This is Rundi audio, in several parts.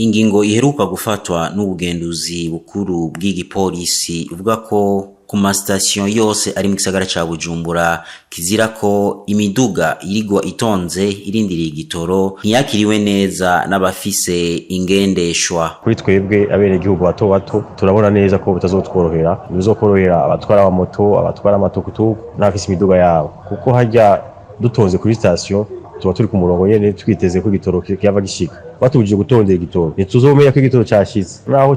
Ingingo iheruka gufatwa n'ubugenduzi bukuru bw'igipolisi ivuga ko ku masitasiyo yose ari mu gisagara ca Bujumbura kizira ko imiduga irigwa itonze irindiriye igitoro ntiyakiriwe neza n'abafise ingendeshwa. Kuri twebwe abenegihugu bato bato turabona neza ko bitazotworohera, bizokorohera abatwara amamoto, abatwara amatukutuku n'abafise imiduga yabo, kuko harya dutonze kuri sitasiyo tuba turi ku murongo nyene twiteze ko igitoro kiyava gishika. Batubujije gutondera igitoro ntituzomenya ko igitoro cashitse, naho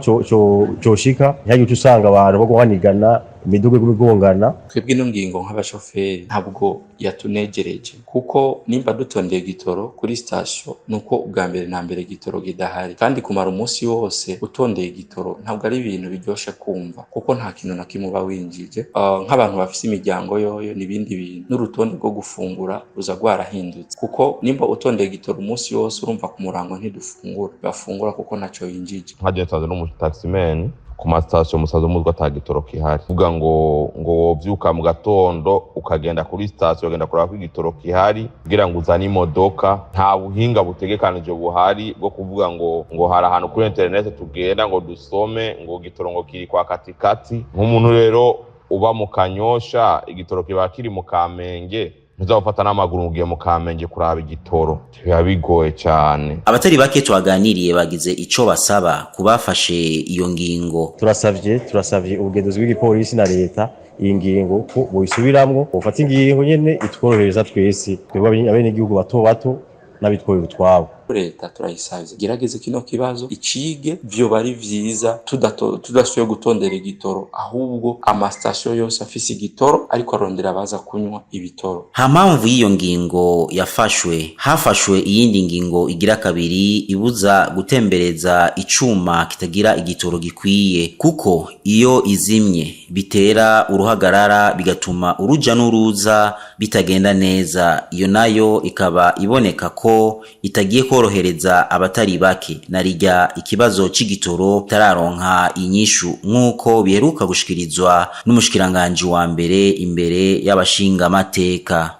coshika ntihagire usanga abantu bagwanigana imiduga igongana. Twebwe ino ngingo nk'abashoferi ntabwo yatunejereje, kuko nimba dutondeye igitoro kuri station nuko ubwa mbere na mbere igitoro gidahari, kandi kumara umunsi wose utondeye igitoro ntabwo ari ibintu biryoshe kumva, kuko nta kintu na kimwe uba winjije. Nk'abantu bafise imiryango yoyo n'ibindi bintu, n'urutonde rwo gufungura ruza rwarahindutse, kuko nimba utondeye igitoro umunsi wose urumva ku murango ntidufungura, bafungura kuko naco yinjije. Nkagenzaza n'umutaximeni ku masitasiyo musaza umuzwa ata gitoro kihari, uvuga ngo wovyuka mu gatondo ukagenda kuri sitasiyo ugenda kuraba ko igitoro kihari kugira ngo uzane imodoka. Nta buhinga butegekanije buhari bwo kuvuga ngo hari ahantu kuri internet tugenda ngo dusome ngo igitoro ngo kiri kwa katikati. Nk'umuntu rero uba mu Kanyosha igitoro kiba kiri mu Kamenge, ntuzafata n'amaguru ugiye mu Kamenge kuraba igitoro, biba bigoye cyane. Abatari bake twaganiriye bagize ico basaba kubafashe iyo ngingo. Turasavye ubugenduzi bw'igipolisi na leta iyi ngingo ko boyisubiramwo, bofata ingingo nyene itworohereza twese, twebwe abenegihugu bato bato n'abitwoye utwabo. Leta turayisavye gerageze kino kibazo icige, vyo bari vyiza tudasuye gutondera igitoro, ahubwo amasitasiyo yose afise igitoro ariko arondera baza kunywa ibitoro. Ha mpamvu y'iyo ngingo hafashwe iyindi ngingo igira kabiri ibuza gutembereza icuma kitagira igitoro gikwiye, kuko iyo izimye bitera uruhagarara bigatuma uruja n'uruza bitagenda neza. Iyo nayo ikaba iboneka ko itagiye korohereza abatari bake, narirya ikibazo c'igitoro tararonka inyishu nk'uko biheruka gushikirizwa n'umushikiranganji wa mbere imbere y'abashinga amateka.